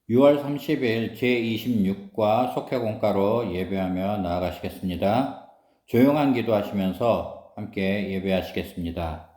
6월 30일 제26과 속회공과로 예배하며 나아가시겠습니다. 조용한 기도하시면서 함께 예배하시겠습니다.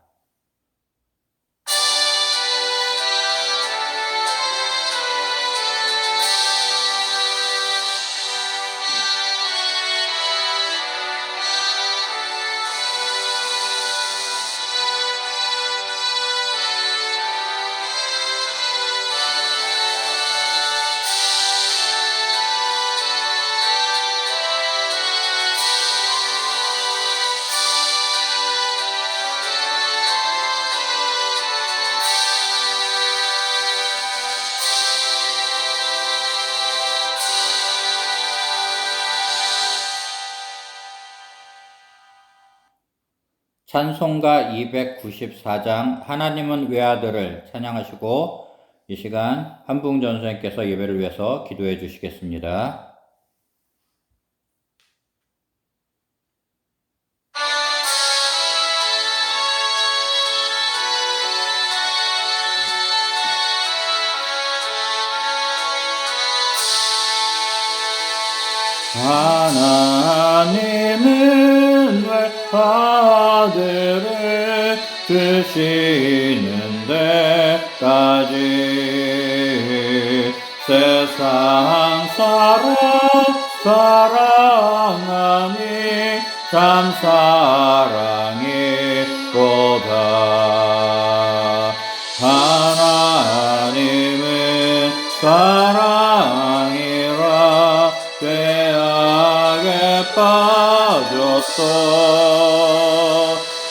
찬송가 294장 하나님은 외아들을 찬양하시고 이 시간 한붕 전사님께서 예배를 위해서 기도해 주시겠습니다. 하나님은 외아들을 드시는 데까지 세상 사랑하니 참 사랑이로다. 하나님은 사랑이라 죄악에 빠졌어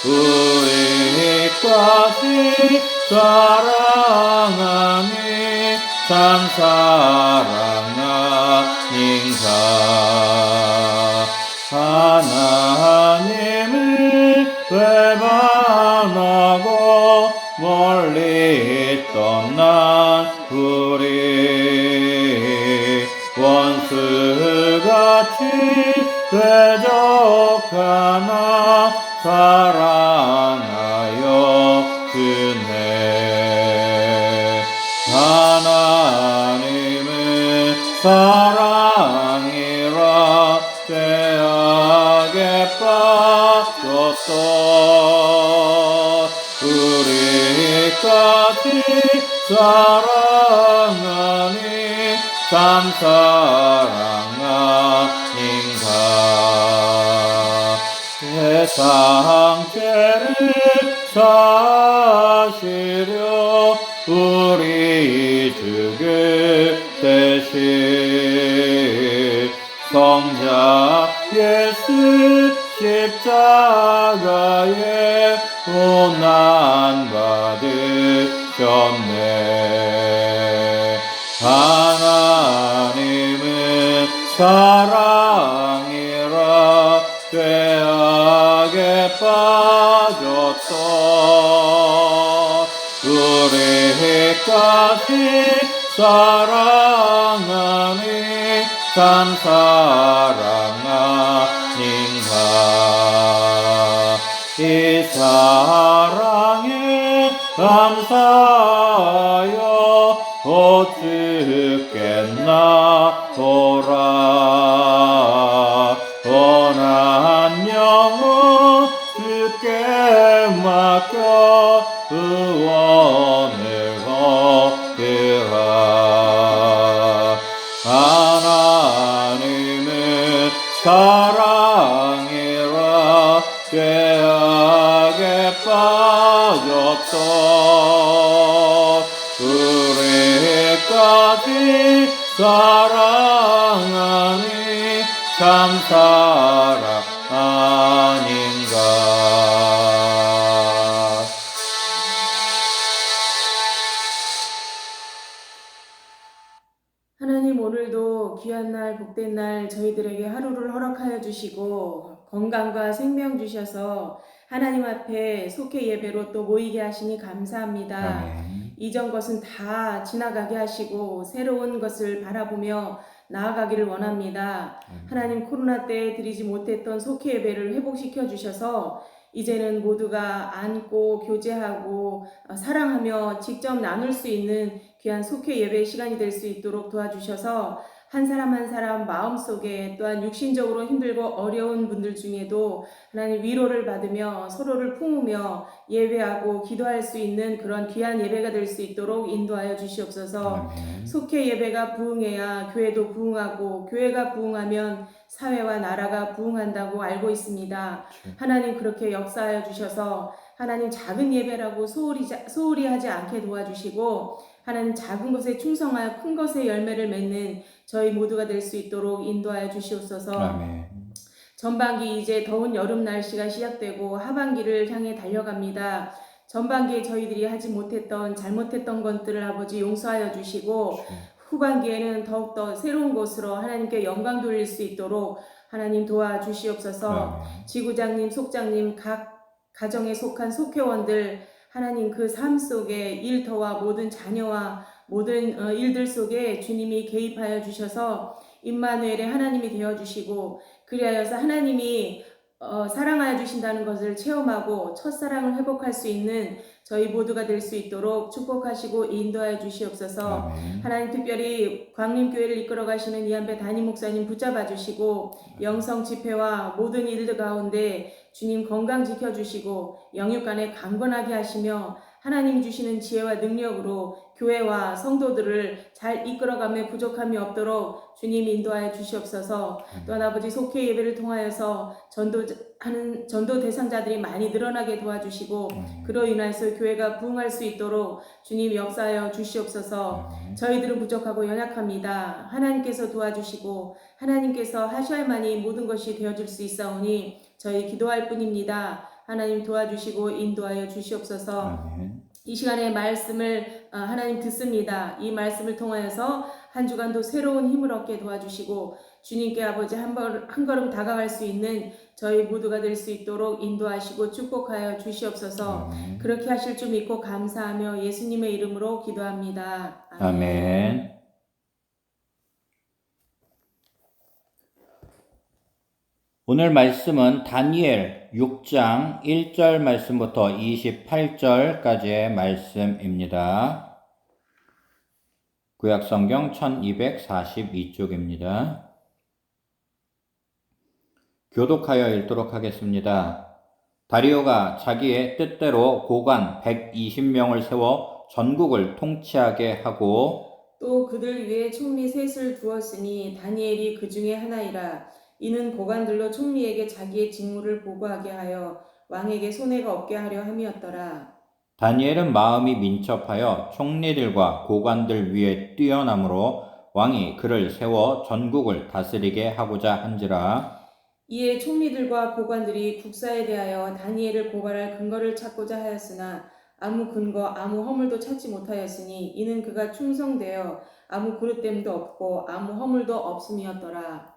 우리까지 사랑하니 참 사랑하니까. 하나님을 배반하고 멀리 떠난 우리 원수같이 대적하나 사랑하여 주네. 하나님은 사랑이라 죄악에 빠졌어 우리까지 사랑하니 참 사랑하니까. 세상 죄를 사시려 우리 주그 대신 성자 예수 십자가에 고난 받으셨네. 하나님은 사랑이라 죄악에 빠졌어 우리까지 사랑하니 참 사랑하니까. 이 사랑에 감사하여 어떻겠나 보라. 원한 영혼 주께 맡겨 의원을 얻으라. 하나님은 사랑이라 죄악에 빠졌어 우리까지 사랑하니 참 사랑 아닌가. 하나님, 오늘도 귀한 날, 복된 날 저희들에게 하루를 허락하여 주시고 건강과 생명 주셔서 하나님 앞에 속회 예배로 또 모이게 하시니 감사합니다. 아멘. 이전 것은 다 지나가게 하시고 새로운 것을 바라보며 나아가기를 원합니다. 하나님, 코로나 때 드리지 못했던 속회 예배를 회복시켜 주셔서 이제는 모두가 안고 교제하고 사랑하며 직접 나눌 수 있는 귀한 속회 예배 시간이 될 수 있도록 도와주셔서 한 사람 한 사람 마음속에 또한 육신적으로 힘들고 어려운 분들 중에도 하나님 위로를 받으며 서로를 품으며 예배하고 기도할 수 있는 그런 귀한 예배가 될 수 있도록 인도하여 주시옵소서. 아멘. 속회 예배가 부흥해야 교회도 부흥하고 교회가 부흥하면 사회와 나라가 부흥한다고 알고 있습니다. 하나님 그렇게 역사하여 주셔서 하나님 작은 예배라고 소홀히 하지 않게 도와주시고 하나님 작은 것에 충성하여 큰 것의 열매를 맺는 저희 모두가 될 수 있도록 인도하여 주시옵소서. 아멘. 전반기 이제 더운 여름 날씨가 시작되고 하반기를 향해 달려갑니다. 전반기에 저희들이 하지 못했던 잘못했던 것들을 아버지 용서하여 주시고 후반기에는 더욱더 새로운 곳으로 하나님께 영광 돌릴 수 있도록 하나님 도와주시옵소서. 지구장님, 속장님, 각 가정에 속한 속회원들 하나님 그 삶 속에 일터와 모든 자녀와 모든 일들 속에 주님이 개입하여 주셔서 임마누엘의 하나님이 되어주시고 그리하여서 하나님이 사랑하여 주신다는 것을 체험하고 첫사랑을 회복할 수 있는 저희 모두가 될 수 있도록 축복하시고 인도하여 주시옵소서. 하나님 특별히 광림교회를 이끌어 가시는 이한배 담임 목사님 붙잡아 주시고 영성 집회와 모든 일들 가운데 주님 건강 지켜주시고 영육간에 강건하게 하시며 하나님 주시는 지혜와 능력으로 교회와 성도들을 잘 이끌어가며 부족함이 없도록 주님 인도하여 주시옵소서. 또한 아버지 속회 예배를 통하여서 전도 대상자들이 많이 늘어나게 도와주시고 그로 인해서 교회가 부흥할 수 있도록 주님 역사하여 주시옵소서. 저희들은 부족하고 연약합니다. 하나님께서 도와주시고 하나님께서 하셔야 만이 모든 것이 되어줄 수 있사오니 저희 기도할 뿐입니다. 하나님 도와주시고 인도하여 주시옵소서. 이 시간에 말씀을 하나님 듣습니다. 이 말씀을 통하여서 한 주간도 새로운 힘을 얻게 도와주시고 주님께 아버지 한 걸음 다가갈 수 있는 저희 모두가 될 수 있도록 인도하시고 축복하여 주시옵소서. 그렇게 하실 줄 믿고 감사하며 예수님의 이름으로 기도합니다. 아멘. 오늘 말씀은 다니엘 6장 1절 말씀부터 28절까지의 말씀입니다. 구약성경 1242쪽입니다. 교독하여 읽도록 하겠습니다. 다리오가 자기의 뜻대로 고관 120명을 세워 전국을 통치하게 하고 또 그들 위에 총리 셋을 두었으니 다니엘이 그 중에 하나이라. 이는 고관들로 총리에게 자기의 직무를 보고하게 하여 왕에게 손해가 없게 하려 함이었더라. 다니엘은 마음이 민첩하여 총리들과 고관들 위에 뛰어남으로 왕이 그를 세워 전국을 다스리게 하고자 한지라. 이에 총리들과 고관들이 국사에 대하여 다니엘을 고발할 근거를 찾고자 하였으나 아무 근거 아무 허물도 찾지 못하였으니 이는 그가 충성되어 아무 그릇됨도 없고 아무 허물도 없음이었더라.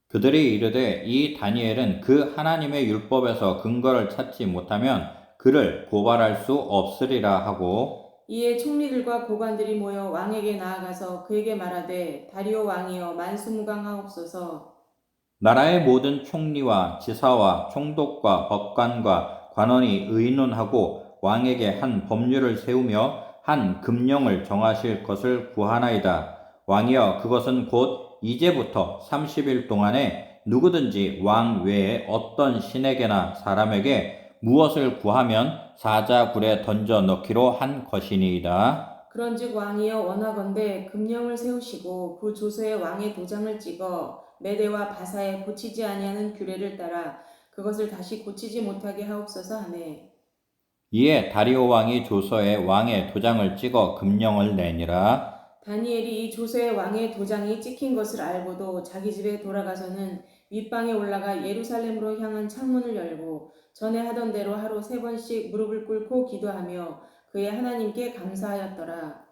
그들이 이르되 이 다니엘은 그 하나님의 율법에서 근거를 찾지 못하면 그를 고발할 수 없으리라 하고 이에 총리들과 고관들이 모여 왕에게 나아가서 그에게 말하되 다리오 왕이여 만수무강하옵소서. 나라의 모든 총리와 지사와 총독과 법관과 관원이 의논하고 왕에게 한 법률을 세우며 한 금령을 정하실 것을 구하나이다. 왕이여 그것은 곧 이제부터 30일 동안에 누구든지 왕 외에 어떤 신에게나 사람에게 무엇을 구하면 사자굴에 던져 넣기로 한 것이니이다. 그런즉 왕이여 원하건대 금령을 세우시고 그 조서에 왕의 도장을 찍어 메대와 바사에 고치지 아니하는 규례를 따라 그것을 다시 고치지 못하게 하옵소서 하네. 이에 다리오 왕이 조서에 왕의 도장을 찍어 금령을 내니라. 다니엘이 이 조서에 왕의 도장이 찍힌 것을 알고도 자기 집에 돌아가서는 윗방에 올라가 예루살렘으로 향한 창문을 열고 전에 하던 대로 하루 3번씩 무릎을 꿇고 기도하며 그의 하나님께 감사하였더라.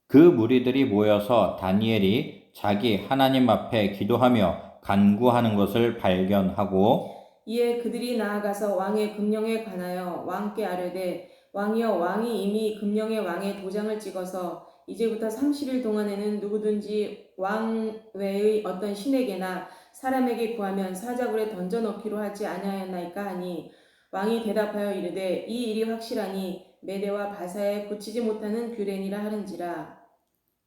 그 무리들이 모여서 다니엘이 자기 하나님 앞에 기도하며 간구하는 것을 발견하고 이에 그들이 나아가서 왕의 금령에 관하여 왕께 아뢰되 왕이여 왕이 이미 금령에 왕의 도장을 찍어서 이제부터 30일 동안에는 누구든지 왕 외의 어떤 신에게나 사람에게 구하면 사자굴에 던져 넣기로 하지 아니하였나이까 하니 왕이 대답하여 이르되 이 일이 확실하니 메대와 바사에 고치지 못하는 규례니라 하는지라.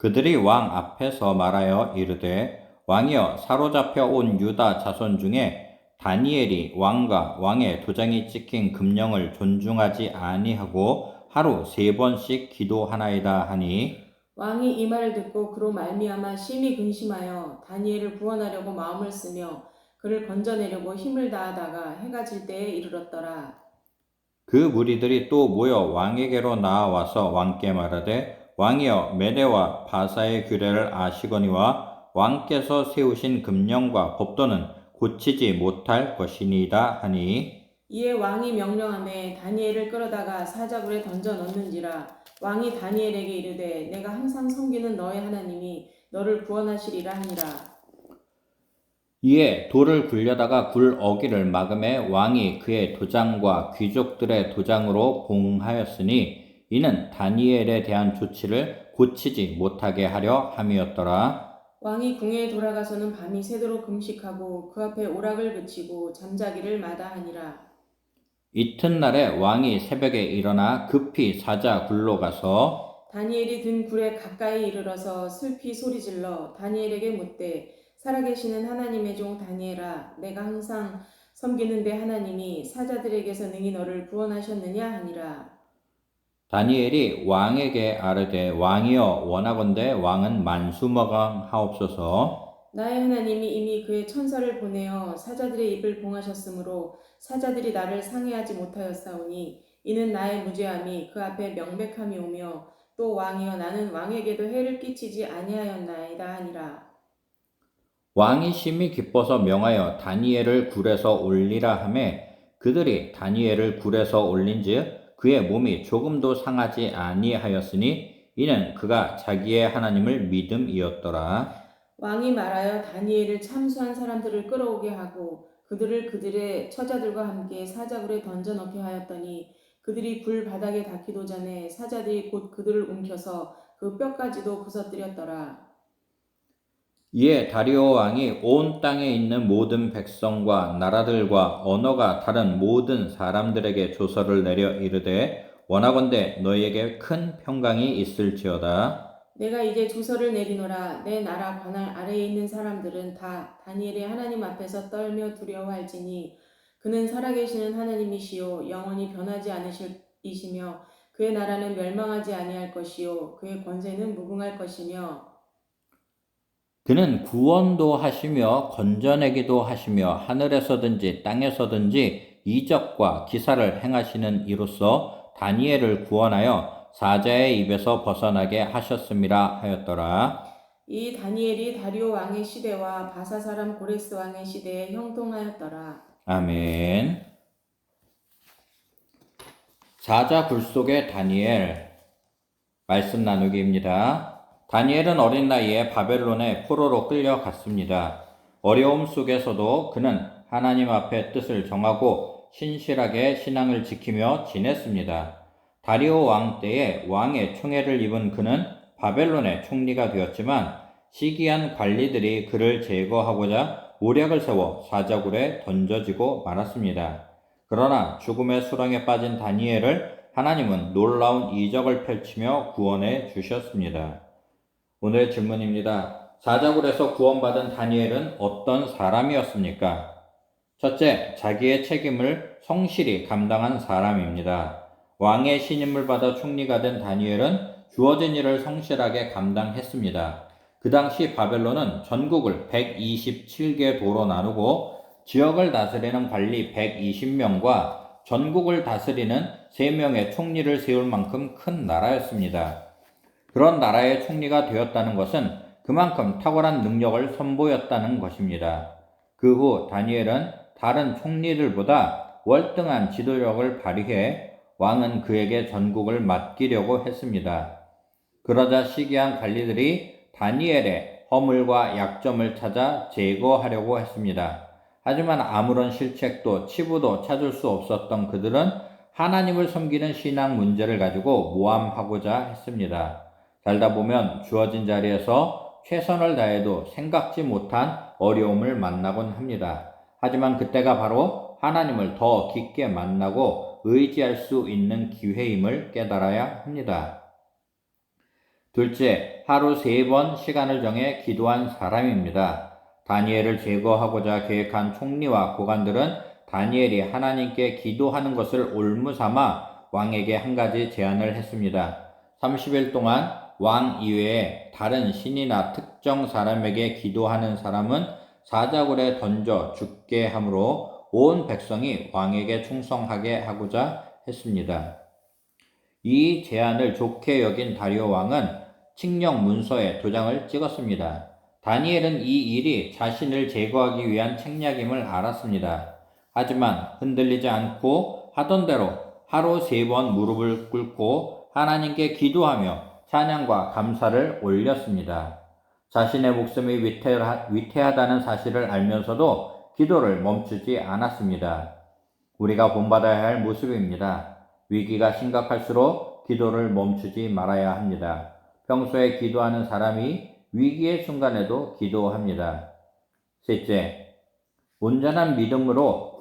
그들이 왕 앞에서 말하여 이르되 왕이여 사로잡혀 온 유다 자손 중에 다니엘이 왕과 왕의 도장이 찍힌 금령을 존중하지 아니하고 하루 3번씩 기도하나이다 하니 왕이 이 말을 듣고 그로 말미암아 심히 근심하여 다니엘을 구원하려고 마음을 쓰며 그를 건져내려고 힘을 다하다가 해가 질 때에 이르렀더라. 그 무리들이 또 모여 왕에게로 나아와서 왕께 말하되 왕이여 메대와 바사의 규례를 아시거니와 왕께서 세우신 금령과 법도는 고치지 못할 것이니이다 하니 이에 왕이 명령하매 다니엘을 끌어다가 사자굴에 던져 넣는지라. 왕이 다니엘에게 이르되 내가 항상 섬기는 너의 하나님이 너를 구원하시리라 하니라. 이에 돌을 굴려다가 굴 어기를 막음에 왕이 그의 도장과 귀족들의 도장으로 봉하였으니 이는 다니엘에 대한 조치를 고치지 못하게 하려 함이었더라. 왕이 궁에 돌아가서는 밤이 새도록 금식하고 그 앞에 오락을 그치고 잠자기를 마다하니라. 이튿날에 왕이 새벽에 일어나 급히 사자 굴로 가서 다니엘이 든 굴에 가까이 이르러서 슬피 소리질러 다니엘에게 묻되 살아계시는 하나님의 종 다니엘아 내가 항상 섬기는 내 하나님이 사자들에게서 능히 너를 구원하셨느냐 하니라. 다니엘이 왕에게 아뢰되 왕이여 원하건대 왕은 만수무강하옵소서. 나의 하나님이 이미 그의 천사를 보내어 사자들의 입을 봉하셨으므로 사자들이 나를 상해하지 못하였사오니 이는 나의 무죄함이 그 앞에 명백함이 오며 또 왕이여 나는 왕에게도 해를 끼치지 아니하였나이다 하니라. 왕이 심히 기뻐서 명하여 다니엘을 굴에서 올리라 하매 그들이 다니엘을 굴에서 올린즉 그의 몸이 조금도 상하지 아니하였으니 이는 그가 자기의 하나님을 믿음이었더라. 왕이 말하여 다니엘을 참수한 사람들을 끌어오게 하고 그들을 그들의 처자들과 함께 사자굴에 던져 넣게 하였더니 그들이 굴 바닥에 닿기도 전에 사자들이 곧 그들을 움켜서 그 뼈까지도 부서뜨렸더라. 이에 다리오 왕이 온 땅에 있는 모든 백성과 나라들과 언어가 다른 모든 사람들에게 조서를 내려 이르되 원하건대 너희에게 큰 평강이 있을지어다. 내가 이제 조서를 내리노라. 내 나라 관할 아래에 있는 사람들은 다 다니엘의 하나님 앞에서 떨며 두려워할지니 그는 살아계시는 하나님이시요 영원히 변하지 않으실 이시며 그의 나라는 멸망하지 아니할 것이요 그의 권세는 무궁할 것이며 그는 구원도 하시며 건져내기도 하시며 하늘에서든지 땅에서든지 이적과 기사를 행하시는 이로써 다니엘을 구원하여 사자의 입에서 벗어나게 하셨음이라 하였더라. 이 다니엘이 다리오 왕의 시대와 바사 사람 고레스 왕의 시대에 형통하였더라. 아멘. 사자 굴 속의 다니엘 말씀 나누기입니다. 다니엘은 어린 나이에 바벨론의 포로로 끌려갔습니다. 어려움 속에서도 그는 하나님 앞에 뜻을 정하고 신실하게 신앙을 지키며 지냈습니다. 다리오 왕 때에 왕의 총애를 입은 그는 바벨론의 총리가 되었지만 시기한 관리들이 그를 제거하고자 모략을 세워 사자굴에 던져지고 말았습니다. 그러나 죽음의 수렁에 빠진 다니엘을 하나님은 놀라운 이적을 펼치며 구원해 주셨습니다. 오늘의 질문입니다. 사자굴에서 구원받은 다니엘은 어떤 사람이었습니까? 첫째, 자기의 책임을 성실히 감당한 사람입니다. 왕의 신임을 받아 총리가 된 다니엘은 주어진 일을 성실하게 감당했습니다. 그 당시 바벨론은 전국을 127개 도로 나누고 지역을 다스리는 관리 120명과 전국을 다스리는 3명의 총리를 세울 만큼 큰 나라였습니다. 그런 나라의 총리가 되었다는 것은 그만큼 탁월한 능력을 선보였다는 것입니다. 그 후 다니엘은 다른 총리들보다 월등한 지도력을 발휘해 왕은 그에게 전국을 맡기려고 했습니다. 그러자 시기한 관리들이 다니엘의 허물과 약점을 찾아 제거하려고 했습니다. 하지만 아무런 실책도 치부도 찾을 수 없었던 그들은 하나님을 섬기는 신앙 문제를 가지고 모함하고자 했습니다. 살다 보면 주어진 자리에서 최선을 다해도 생각지 못한 어려움을 만나곤 합니다. 하지만 그때가 바로 하나님을 더 깊게 만나고 의지할 수 있는 기회임을 깨달아야 합니다. 둘째, 하루 3번 시간을 정해 기도한 사람입니다. 다니엘을 제거하고자 계획한 총리와 고관들은 다니엘이 하나님께 기도하는 것을 올무삼아 왕에게 한 가지 제안을 했습니다. 30일 동안 왕 이외에 다른 신이나 특정 사람에게 기도하는 사람은 사자굴에 던져 죽게 하므로 온 백성이 왕에게 충성하게 하고자 했습니다. 이 제안을 좋게 여긴 다리오 왕은 칙령 문서에 도장을 찍었습니다. 다니엘은 이 일이 자신을 제거하기 위한 책략임을 알았습니다. 하지만 흔들리지 않고 하던 대로 하루 3번 무릎을 꿇고 하나님께 기도하며 찬양과 감사를 올렸습니다. 자신의 목숨이 위태하다는 사실을 알면서도 기도를 멈추지 않았습니다. 우리가 본받아야 할 모습입니다. 위기가 심각할수록 기도를 멈추지 말아야 합니다. 평소에 기도하는 사람이 위기의 순간에도 기도합니다. 셋째, 온전한 믿음으로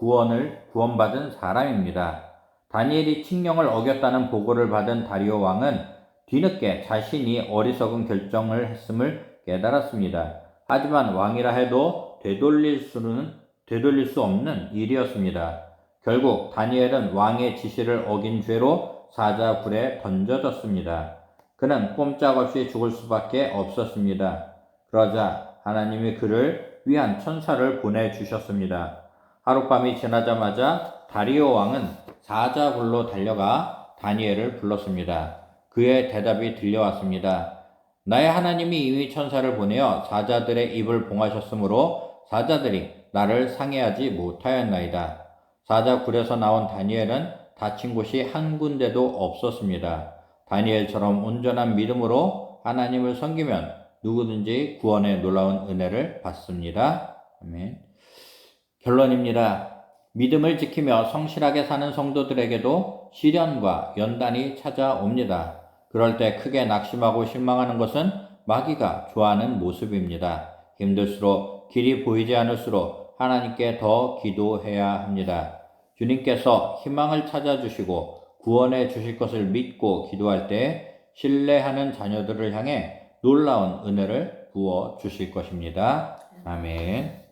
구원받은 사람입니다. 다니엘이 칙령을 어겼다는 보고를 받은 다리오 왕은 뒤늦게 자신이 어리석은 결정을 했음을 깨달았습니다. 하지만 왕이라 해도 되돌릴 수 없는 일이었습니다. 결국 다니엘은 왕의 지시를 어긴 죄로 사자굴에 던져졌습니다. 그는 꼼짝없이 죽을 수밖에 없었습니다. 그러자 하나님이 그를 위한 천사를 보내주셨습니다. 하룻밤이 지나자마자 다리오 왕은 사자굴로 달려가 다니엘을 불렀습니다. 그의 대답이 들려왔습니다. 나의 하나님이 이미 천사를 보내어 사자들의 입을 봉하셨으므로 사자들이 나를 상해하지 못하였나이다. 사자굴에서 나온 다니엘은 다친 곳이 한 군데도 없었습니다. 다니엘처럼 온전한 믿음으로 하나님을 섬기면 누구든지 구원의 놀라운 은혜를 받습니다. 아멘. 결론입니다. 믿음을 지키며 성실하게 사는 성도들에게도 시련과 연단이 찾아옵니다. 그럴 때 크게 낙심하고 실망하는 것은 마귀가 좋아하는 모습입니다. 힘들수록 길이 보이지 않을수록 하나님께 더 기도해야 합니다. 주님께서 희망을 찾아주시고 구원해 주실 것을 믿고 기도할 때 신뢰하는 자녀들을 향해 놀라운 은혜를 부어 주실 것입니다. 아멘.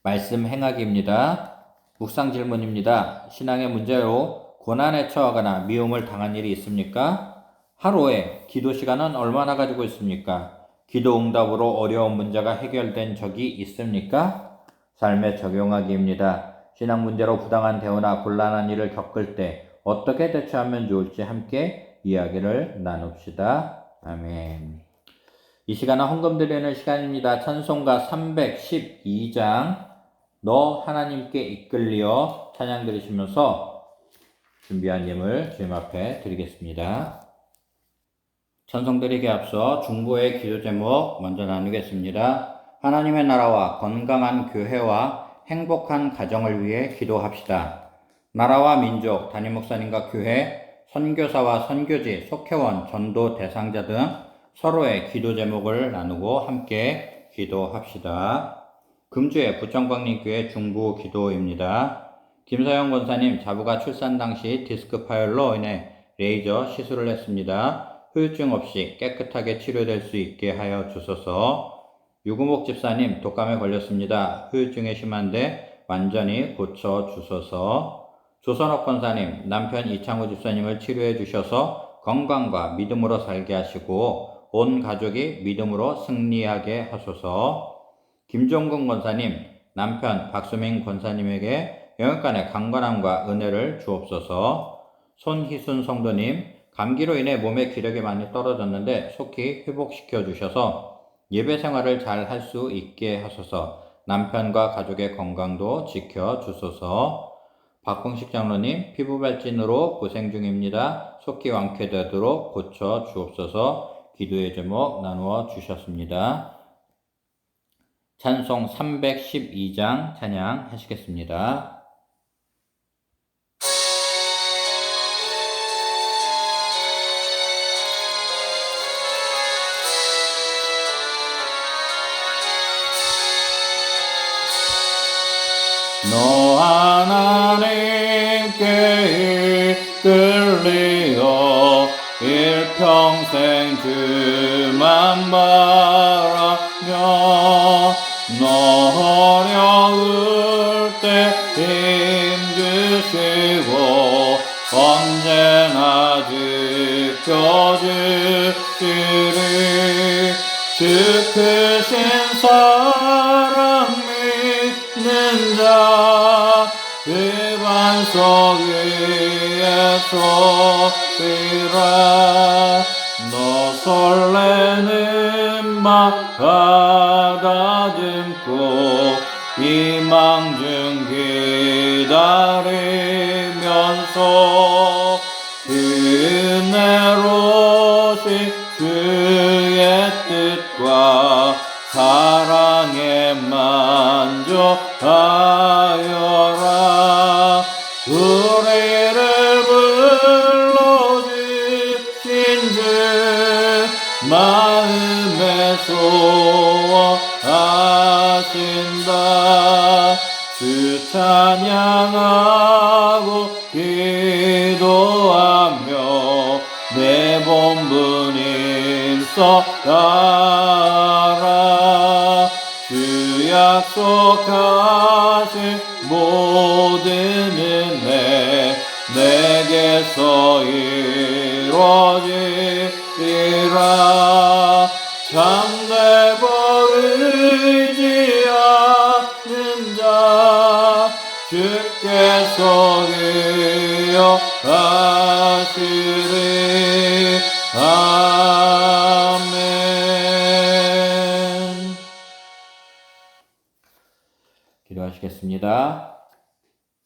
말씀 행하기입니다. 묵상 질문입니다. 신앙의 문제로 고난에 처하거나 미움을 당한 일이 있습니까? 하루에 기도 시간은 얼마나 가지고 있습니까? 기도 응답으로 어려운 문제가 해결된 적이 있습니까? 삶에 적용하기입니다. 신앙 문제로 부당한 대우나 곤란한 일을 겪을 때 어떻게 대처하면 좋을지 함께 이야기를 나눕시다. 아멘. 이 시간은 헌금 드리는 시간입니다. 찬송가 312장 너 하나님께 이끌리어 찬양 드리시면서 준비한 예물 주님 앞에 드리겠습니다. 찬송 드리기에 앞서 중보의 기도 제목 먼저 나누겠습니다. 하나님의 나라와 건강한 교회와 행복한 가정을 위해 기도합시다. 나라와 민족, 담임 목사님과 교회, 선교사와 선교지, 속회원, 전도 대상자 등 서로의 기도 제목을 나누고 함께 기도합시다. 금주의 부천광림교회 중부 기도입니다. 김서영 권사님 자부가 출산 당시 디스크 파열로 인해 레이저 시술을 했습니다. 후유증 없이 깨끗하게 치료될 수 있게 하여 주소서. 유구목 집사님 독감에 걸렸습니다. 후유증이 심한데 완전히 고쳐 주소서. 조선옥 권사님 남편 이창호 집사님을 치료해 주셔서 건강과 믿음으로 살게 하시고 온 가족이 믿음으로 승리하게 하소서. 김종근 권사님 남편 박수민 권사님에게 영육간의 강건함과 은혜를 주옵소서. 손희순 성도님 감기로 인해 몸의 기력이 많이 떨어졌는데 속히 회복시켜 주셔서 예배 생활을 잘 할 수 있게 하소서. 남편과 가족의 건강도 지켜 주소서. 박홍식 장로님 피부 발진으로 고생 중입니다. 속히 완쾌되도록 고쳐 주옵소서. 기도의 제목 나누어 주셨습니다. 찬송 312장 찬양하시겠습니다. 너 하나님께 이끌리어 일평생 주만 바라며 어려울 때 힘주시고 언제나 지켜주시리. 주 크신 사랑 믿는 자 그 반석 위에 서리라. 너 설레는 마 가다듬고 희망 중 기다리면서 은혜로우신 주의 뜻과 사랑에 만족하여라. 우리를 불러주신 주 마음에 소원하신다. 주 찬양하고 기도하며 내 본분 인서가라. 주 약속하신 모든 은혜 내게서 이루어지리라. 잠들고 의지하는 자 주께서 기억하시리. 아멘. 기도하시겠습니다.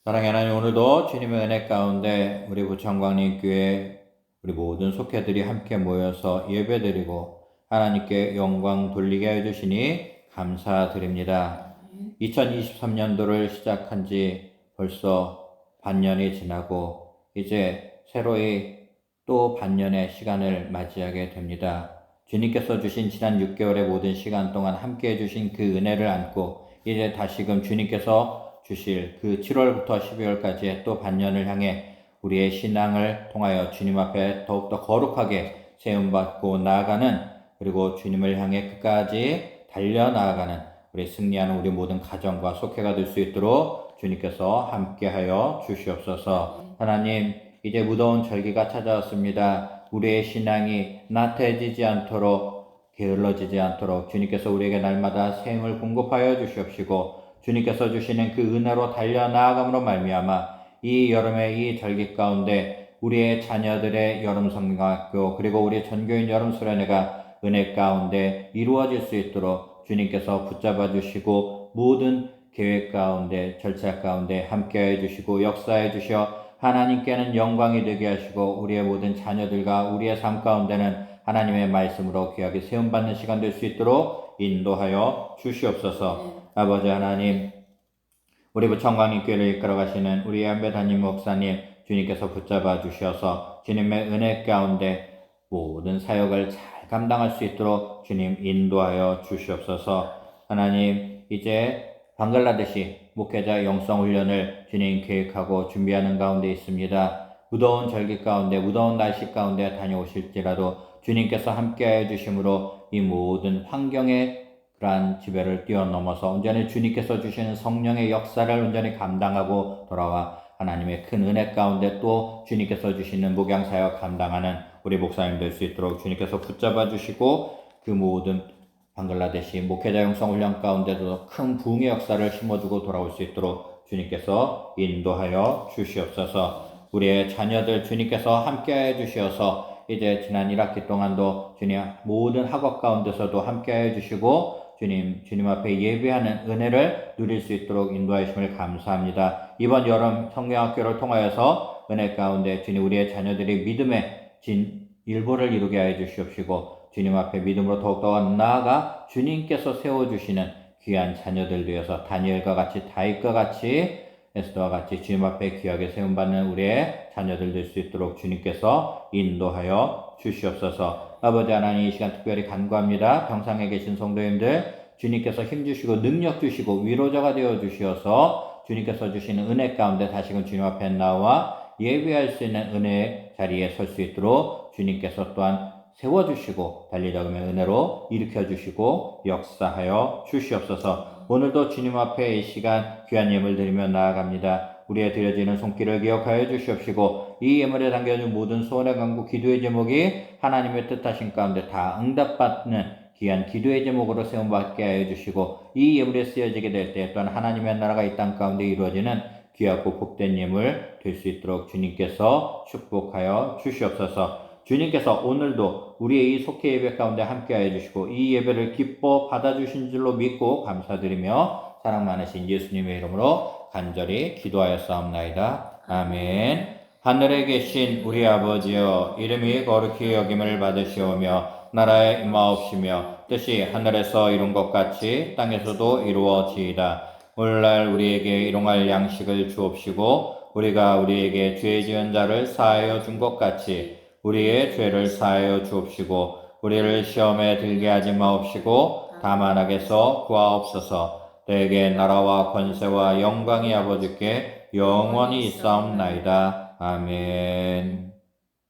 사랑의 하나님, 오늘도 주님의 은혜 가운데 우리 부천광림 교회 우리 모든 속회들이 함께 모여서 예배드리고 하나님께 영광 돌리게 해주시니 감사드립니다. 2023년도를 시작한 지 벌써 반년이 지나고 이제 새로이 또 반년의 시간을 맞이하게 됩니다. 주님께서 주신 지난 6개월의 모든 시간 동안 함께 해주신 그 은혜를 안고 이제 다시금 주님께서 주실 그 7월부터 12월까지의 또 반년을 향해 우리의 신앙을 통하여 주님 앞에 더욱더 거룩하게 세움받고 나아가는, 그리고 주님을 향해 끝까지 달려나아가는 우리 승리하는 우리 모든 가정과 속회가 될 수 있도록 주님께서 함께하여 주시옵소서. 하나님, 이제 무더운 절기가 찾아왔습니다. 우리의 신앙이 나태해지지 않도록, 게을러지지 않도록 주님께서 우리에게 날마다 새 힘을 공급하여 주시옵시고 주님께서 주시는 그 은혜로 달려나아감으로 말미암아 이 여름의 이 절기 가운데 우리의 자녀들의 여름 성경학교 그리고 우리 전교인 여름 수련회가 은혜 가운데 이루어질 수 있도록 주님께서 붙잡아 주시고 모든 계획 가운데 절차 가운데 함께해 주시고 역사해 주셔 하나님께는 영광이 되게 하시고 우리의 모든 자녀들과 우리의 삶 가운데는 하나님의 말씀으로 귀하게 세움받는 시간 될 수 있도록 인도하여 주시옵소서. 아버지 하나님, 우리 부천광림교회를 이끌어가시는 우리 안배 담임 목사님 주님께서 붙잡아 주셔서 주님의 은혜 가운데 모든 사역을 잘 감당할 수 있도록 주님 인도하여 주시옵소서. 하나님, 이제 방글라데시 목회자 영성훈련을 주님 계획하고 준비하는 가운데 있습니다. 무더운 절기 가운데 무더운 날씨 가운데 다녀오실지라도 주님께서 함께하여 주심으로 이 모든 환경의 그러한 지배를 뛰어넘어서 온전히 주님께서 주시는 성령의 역사를 온전히 감당하고 돌아와 하나님의 큰 은혜 가운데 또 주님께서 주시는 목양사역 감당하는 우리 목사님 될 수 있도록 주님께서 붙잡아 주시고 그 모든 방글라데시 목회자 영성훈련 가운데도 큰 부흥의 역사를 심어주고 돌아올 수 있도록 주님께서 인도하여 주시옵소서. 우리의 자녀들 주님께서 함께하여 주시어서 이제 지난 1학기 동안도 주님 모든 학업 가운데서도 함께하여 주시고 주님 앞에 예배하는 은혜를 누릴 수 있도록 인도하여 주심을 감사합니다. 이번 여름 성경학교를 통하여서 은혜 가운데 주님 우리의 자녀들이 믿음의 일부를 이루게 하여 주시옵시고 주님 앞에 믿음으로 더욱더 나아가 주님께서 세워주시는 귀한 자녀들 되어서 다니엘과 같이 다윗과 같이 에스더와 같이 주님 앞에 귀하게 세움받는 우리의 자녀들 될 수 있도록 주님께서 인도하여 주시옵소서. 아버지 하나님, 이 시간 특별히 간구합니다. 병상에 계신 성도님들 주님께서 힘주시고 능력 주시고 위로자가 되어 주시어서 주님께서 주시는 은혜 가운데 다시금 주님 앞에 나와 예배할 수 있는 은혜의 자리에 설 수 있도록 주님께서 또한 세워주시고 달리 적으면 은혜로 일으켜주시고 역사하여 주시옵소서. 오늘도 주님 앞에 이 시간 귀한 예물 드리며 나아갑니다. 우리의 드려지는 손길을 기억하여 주시옵시고 이 예물에 담겨진 모든 소원의 간구 기도의 제목이 하나님의 뜻하신 가운데 다 응답받는 귀한 기도의 제목으로 세움받게 하여 주시고 이 예물에 쓰여지게 될 때 또한 하나님의 나라가 이 땅 가운데 이루어지는 귀하고 복된 예물 될 수 있도록 주님께서 축복하여 주시옵소서. 주님께서 오늘도 우리의 이 속회 예배 가운데 함께하여 주시고 이 예배를 기뻐 받아주신 줄로 믿고 감사드리며 사랑 많으신 예수님의 이름으로 간절히 기도하였사옵나이다. 아멘. 하늘에 계신 우리 아버지여, 이름이 거룩히 여김을 받으시오며 나라에 임하옵시며 뜻이 하늘에서 이룬 것 같이 땅에서도 이루어지이다. 오늘날 우리에게 일용할 양식을 주옵시고 우리가 우리에게 죄 지은 자를 사하여 준 것 같이 우리의 죄를 사하여 주옵시고 우리를 시험에 들게 하지 마옵시고 다만 악에서 구하옵소서. 너에게 나라와 권세와 영광이 아버지께 영원히 있사옵나이다. 아멘.